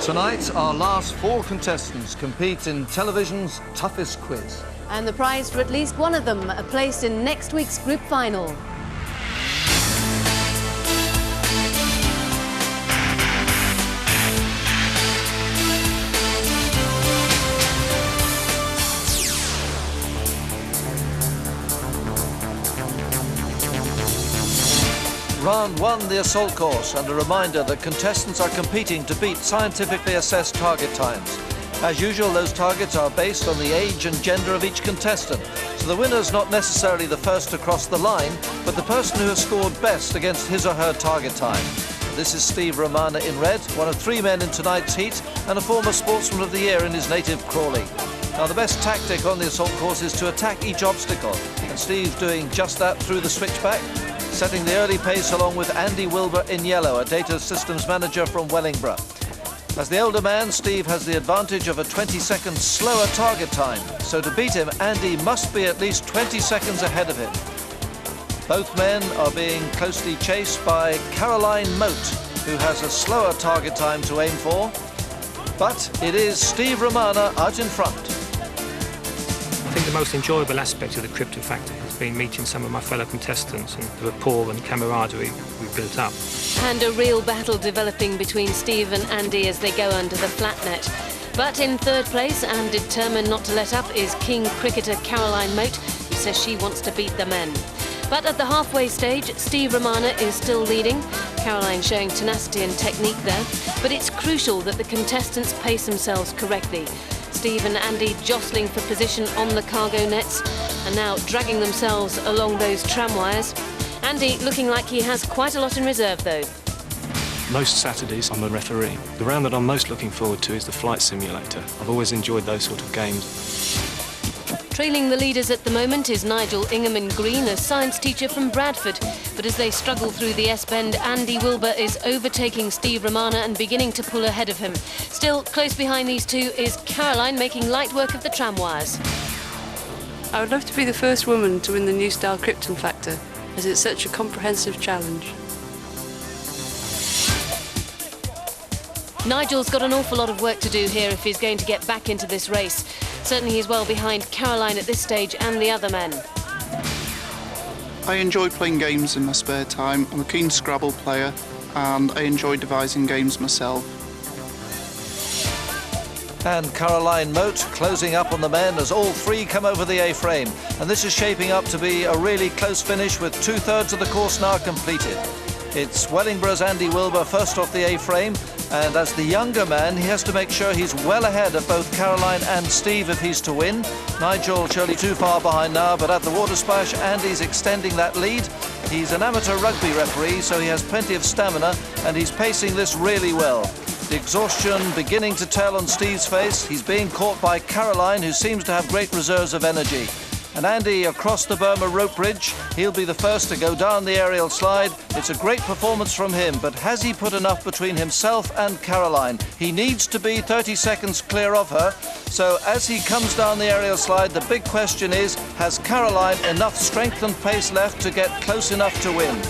Tonight, our last 4 contestants compete in television's toughest quiz. And the prize for at least one of them, a place in next week's group final. Round 1, the assault course, and a reminder that contestants are competing to beat scientifically assessed target times. As usual, those targets are based on the age and gender of each contestant, so the winner's not necessarily the first to cross the line, but the person who has scored best against his or her target time. This is Steve Romana in red, one of 3 men in tonight's heat, and a former Sportsman of the Year in his native Crawley. Now, the best tactic on the assault course is to attack each obstacle, and Steve's doing just that through the switchback, setting the early pace along with Andy Wilbur in yellow, a data systems manager from Wellingborough. As the older man, Steve has the advantage of a 20-second slower target time, so to beat him, Andy must be at least 20 seconds ahead of him. Both men are being closely chased by Caroline Moat, who has a slower target time to aim for, but it is Steve Romana out in front. I think the most enjoyable aspect of the Krypton Factor has been meeting some of my fellow contestants and the rapport and camaraderie we've built up. And a real battle developing between Steve and Andy as they go under the flat net. But in third place, and determined not to let up, is King cricketer Caroline Moat, who says she wants to beat the men. But at the halfway stage, Steve Romana is still leading. Caroline showing tenacity and technique there. But it's crucial that the contestants pace themselves correctly. Steve and Andy jostling for position on the cargo nets and now dragging themselves along those tram wires. Andy looking like he has quite a lot in reserve though. Most Saturdays I'm a referee. The round that I'm most looking forward to is the flight simulator. I've always enjoyed those sort of games. Trailing the leaders at the moment is Nigel Ingham Green, a science teacher from Bradford. But as they struggle through the S-bend, Andy Wilbur is overtaking Steve Romana and beginning to pull ahead of him. Still, close behind these two is Caroline, making light work of the tram wires. I would love to be the first woman to win the new style Krypton Factor, as it's such a comprehensive challenge. Nigel's got an awful lot of work to do here if he's going to get back into this race. Certainly he's well behind Caroline at this stage and the other men. I enjoy playing games in my spare time. I'm a keen Scrabble player and I enjoy devising games myself. And Caroline Moat closing up on the men as all 3 come over the A-frame. And this is shaping up to be a really close finish with 2/3 of the course now completed. It's Wellingborough's Andy Wilbur first off the A-frame, and as the younger man, he has to make sure he's well ahead of both Caroline and Steve if he's to win. Nigel surely too far behind now, but at the water splash, Andy's extending that lead. He's an amateur rugby referee, so he has plenty of stamina, and he's pacing this really well. The exhaustion beginning to tell on Steve's face. He's being caught by Caroline, who seems to have great reserves of energy. And Andy across the Burma rope bridge. He'll be the first to go down the aerial slide. It's a great performance from him, but has he put enough between himself and Caroline? He needs to be 30 seconds clear of her. So as he comes down the aerial slide, the big question is, has Caroline enough strength and pace left to get close enough to win?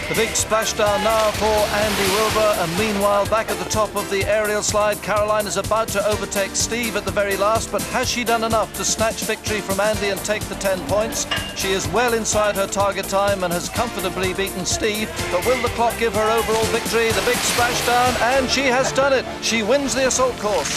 The big splashdown now for Andy Wilbur, and meanwhile, back at the top of the aerial slide, Caroline is about to overtake Steve at the very last, but has she done enough to snatch victory from Andy and take the 10 points? She is well inside her target time and has comfortably beaten Steve, but will the clock give her overall victory? The big splashdown, and she has done it. She wins the assault course.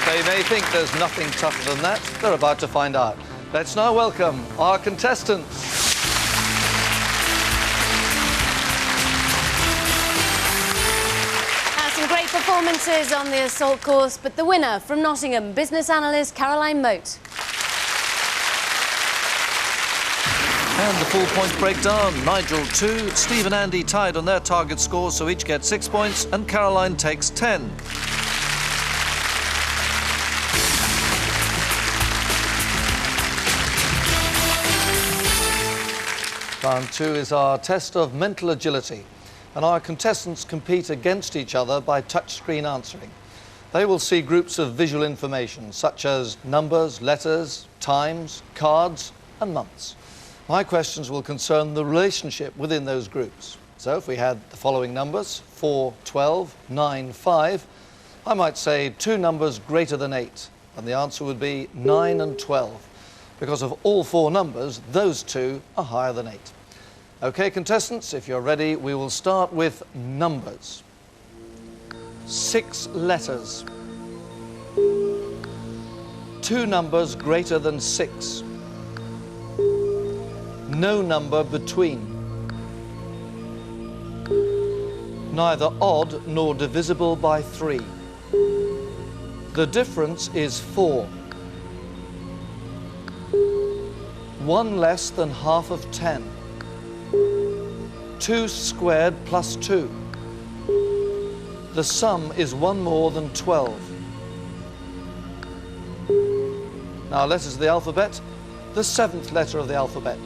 They may think there's nothing tougher than that. They're about to find out. Let's now welcome our contestants. Some great performances on the assault course, but the winner from Nottingham, business analyst Caroline Moat. And the full point breakdown. Nigel 2, Steve and Andy tied on their target scores, so each get 6 points, and Caroline takes 10. Round 2 is our test of mental agility, and our contestants compete against each other by touchscreen answering. They will see groups of visual information, such as numbers, letters, times, cards, and months. My questions will concern the relationship within those groups. So if we had the following numbers, 4, 12, 9, 5, I might say two numbers greater than 8, and the answer would be 9 and 12. Because of all four numbers, those two are higher than 8. Okay, contestants, if you're ready, we will start with numbers. 6 letters. Two numbers greater than 6. No number between. Neither odd nor divisible by 3. The difference is 4. 1 less than half of 10. 2 squared plus 2. The sum is 1 more than 12. Now letters of the alphabet. The 7th letter of the alphabet.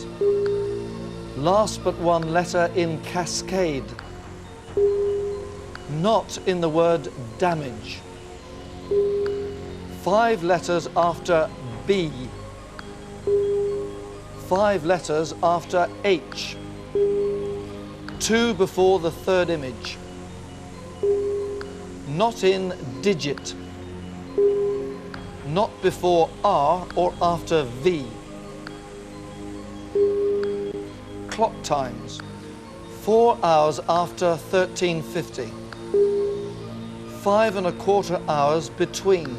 Last but one letter in cascade. Not in the word damage. 5 letters after B. 5 letters after H. 2 before the third image. Not in digit. Not before R or after V. Clock times. 4 hours after 13:50. 5 1/4 hours between.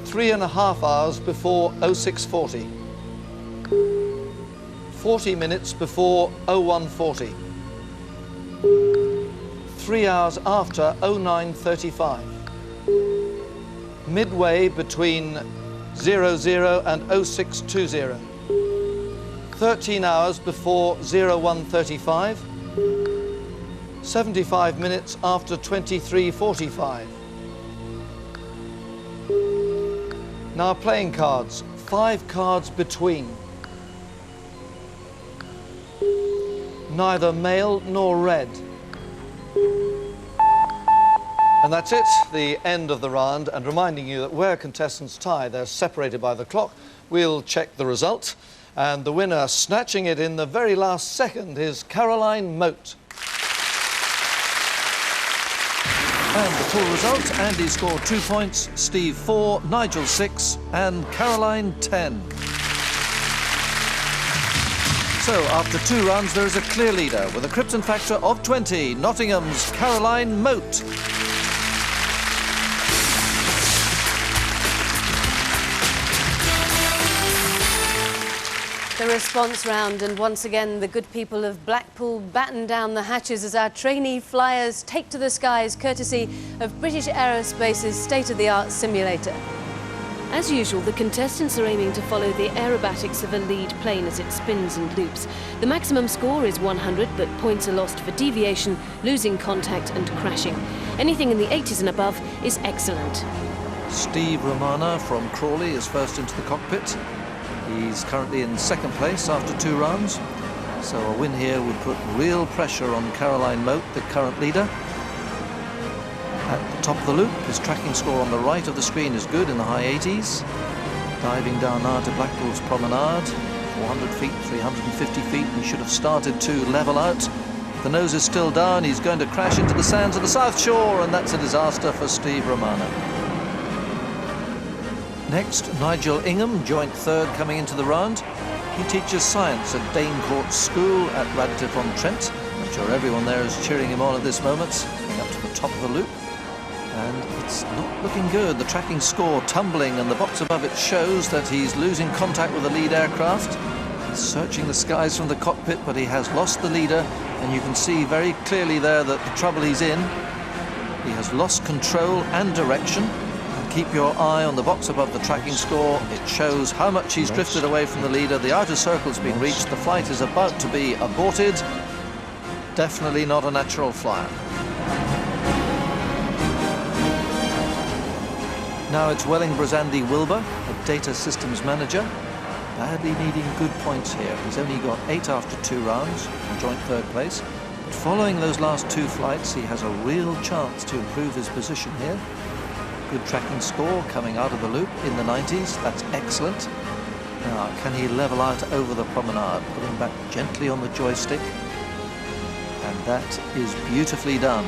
3 1/2 hours before 06:40. 40 minutes before 01:40. 3 hours after 09:35. Midway between 00 and 06:20. 13 hours before 01:35. 75 minutes after 23:45. Now playing cards, 5 cards between. Neither male nor red. And that's it, the end of the round, and reminding you that where contestants tie, they're separated by the clock. We'll check the result, and the winner snatching it in the very last second is Caroline Moat. And the full result, Andy scored 2 points, Steve 4, Nigel 6, and Caroline 10. So, after 2 rounds, there is a clear leader with a Krypton Factor of 20, Nottingham's Caroline Moat. The response round, and once again the good people of Blackpool batten down the hatches as our trainee flyers take to the skies courtesy of British Aerospace's state-of-the-art simulator. As usual, the contestants are aiming to follow the aerobatics of a lead plane as it spins and loops. The maximum score is 100, but points are lost for deviation, losing contact and crashing. Anything in the 80s and above is excellent. Steve Romana from Crawley is first into the cockpit. He's currently in 2nd place after 2 rounds, so a win here would put real pressure on Caroline Moat, the current leader. At the top of the loop, his tracking score on the right of the screen is good in the high 80s. Diving down now to Blackpool's Promenade, 400 feet, 350 feet, he should have started to level out. The nose is still down, he's going to crash into the sands of the South Shore, and that's a disaster for Steve Romana. Next, Nigel Ingham, joint 3rd coming into the round. He teaches science at Danecourt School at Radcliffe-on-Trent. I'm sure everyone there is cheering him on at this moment, coming up to the top of the loop. And it's not looking good. The tracking score tumbling, and the box above it shows that he's losing contact with the lead aircraft. He's searching the skies from the cockpit, but he has lost the leader, and you can see very clearly there that the trouble he's in. He has lost control and direction. Keep your eye on the box above the tracking score. It shows how much he's drifted away from the leader. The outer circle's been reached. The flight is about to be aborted. Definitely not a natural flyer. Now it's Wellingborough's Andy Wilbur, a data systems manager, badly needing good points here. He's only got 8 after 2 rounds, in joint 3rd place. But following those last 2 flights, he has a real chance to improve his position here. Good tracking score coming out of the loop in the 90s. That's excellent. Now, can he level out over the promenade, pulling back gently on the joystick? And that is beautifully done.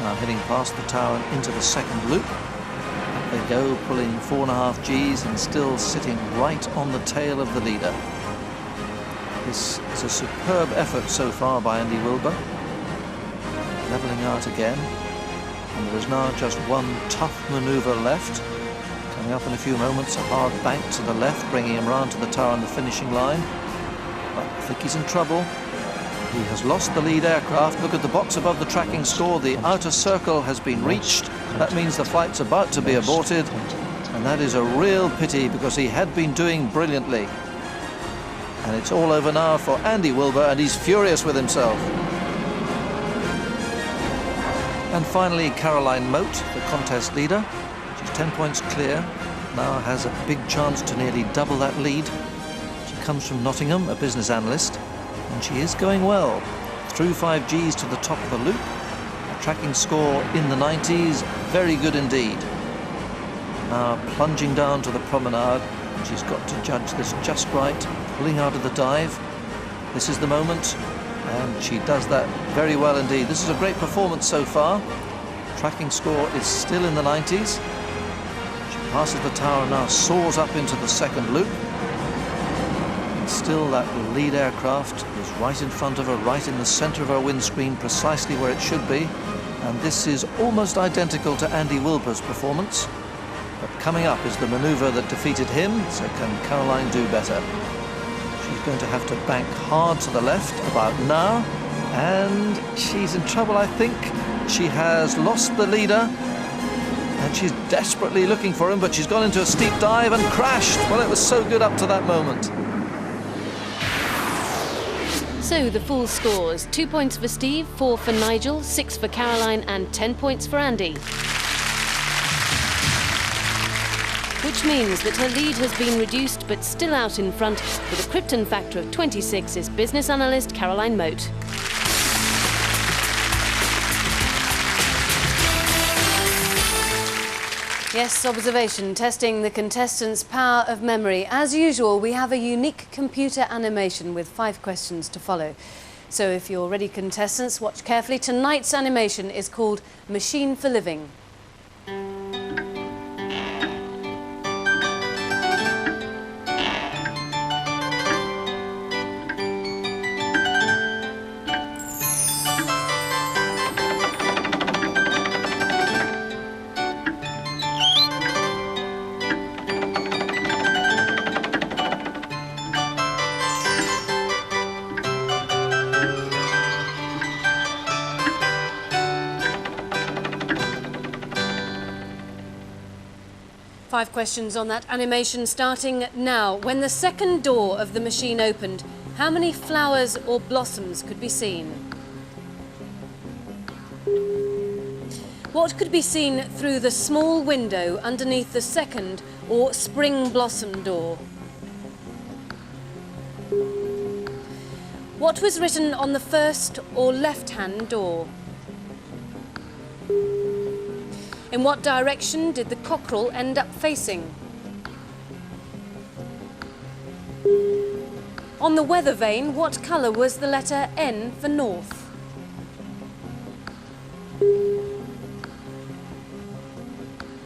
Now heading past the tower and into the second loop. Up they go, pulling 4.5 Gs and still sitting right on the tail of the leader. This is a superb effort so far by Andy Wilber. Levelling out again. And there is now just one tough manoeuvre left. Coming up in a few moments, a hard bank to the left, bringing him round to the tower on the finishing line. But I think he's in trouble. He has lost the lead aircraft. Look at the box above the tracking score. The outer circle has been reached. That means the flight's about to be aborted. And that is a real pity because he had been doing brilliantly. And it's all over now for Andy Wilber, and he's furious with himself. And finally, Caroline Moat, the contest leader. She's 10 points clear. Now has a big chance to nearly double that lead. She comes from Nottingham, a business analyst. And she is going well. Through 5 Gs to the top of the loop. A tracking score in the 90s. Very good indeed. Now plunging down to the promenade. And she's got to judge this just right. Pulling out of the dive. This is the moment. And she does that very well indeed. This is a great performance so far. Tracking score is still in the 90s. She passes the tower and now soars up into the second loop. Still that lead aircraft is right in front of her, right in the centre of her windscreen, precisely where it should be. And this is almost identical to Andy Wilber's performance. But coming up is the manoeuvre that defeated him, so can Caroline do better? She's going to have to bank hard to the left about now. And she's in trouble, I think. She has lost the leader. And she's desperately looking for him, but she's gone into a steep dive and crashed. Well, it was so good up to that moment. So the full scores: 2 points for Steve, 4 for Nigel, 6 for Caroline and 10 points for Andy. Which means that her lead has been reduced, but still out in front with a Krypton Factor of 26 is business analyst Caroline Moat. Yes, observation, testing the contestants' power of memory. As usual, we have a unique computer animation with 5 questions to follow. So if you're ready, contestants, watch carefully. Tonight's animation is called Machine for Living. Five questions on that animation starting now. When the second door of the machine opened, how many flowers or blossoms could be seen? What could be seen through the small window underneath the second or spring blossom door? What was written on the first or left-hand door? In what direction did the cockerel end up facing? On the weather vane, what colour was the letter N for north?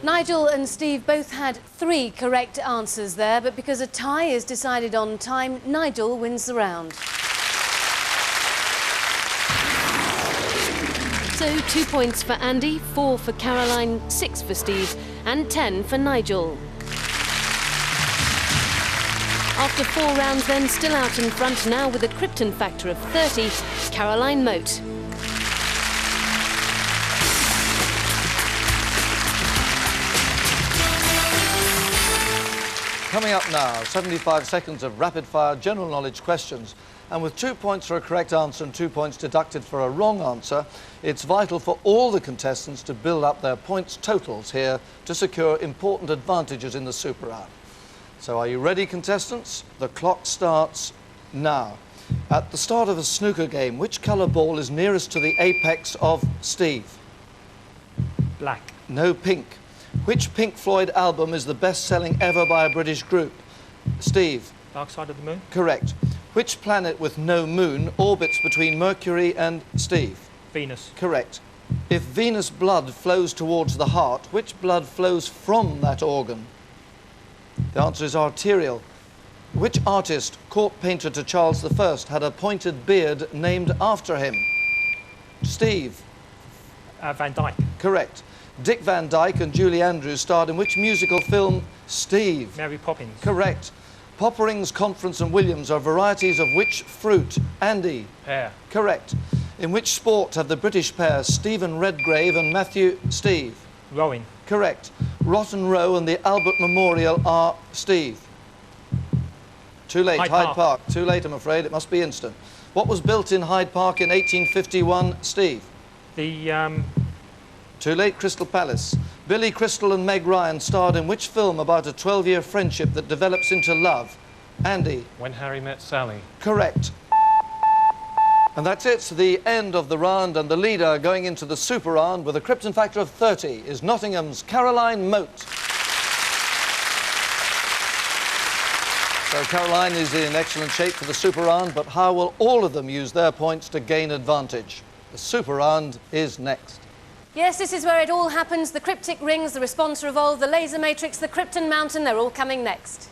Nigel and Steve both had 3 correct answers there, but because a tie is decided on time, Nigel wins the round. So 2 points for Andy, 4 for Caroline, 6 for Steve and 10 for Nigel. After 4 rounds then, still out in front now with a Krypton Factor of 30, Caroline Moat. Coming up now, 75 seconds of rapid-fire general knowledge questions. And with 2 points for a correct answer and 2 points deducted for a wrong answer, it's vital for all the contestants to build up their points totals here to secure important advantages in the Super Round. So are you ready, contestants? The clock starts now. At the start of a snooker game, which colour ball is nearest to the apex of Steve? Black. No, pink. Which Pink Floyd album is the best-selling ever by a British group? Steve. Dark side of the moon? Correct. Which planet with no moon orbits between Mercury and Steve? Venus. Correct. If venous blood flows towards the heart, which blood flows from that organ? The answer is arterial. Which artist, court painter to Charles I, had a pointed beard named after him? Steve. Van Dyke. Correct. Dick Van Dyke and Julie Andrews starred in which musical film? Steve. Mary Poppins. Correct. Popperings, Conference and Williams are varieties of which fruit? Andy. Pear. Correct. In which sport have the British pair Stephen Redgrave and Matthew Steve? Rowing. Correct. Rotten Row and the Albert Memorial are Steve. Too late, Hyde Park. Too late, I'm afraid. It must be instant. What was built in Hyde Park in 1851, Steve? The, Too late, Crystal Palace. Billy Crystal and Meg Ryan starred in which film about a 12-year friendship that develops into love? Andy. When Harry Met Sally. Correct. And that's it, the end of the round, and the leader going into the super round with a Krypton Factor of 30 is Nottingham's Caroline Moat. So Caroline is in excellent shape for the super round, but how will all of them use their points to gain advantage? The super round is next. Yes, this is where it all happens. The cryptic rings, the response revolve, the laser matrix, the Krypton mountain, they're all coming next.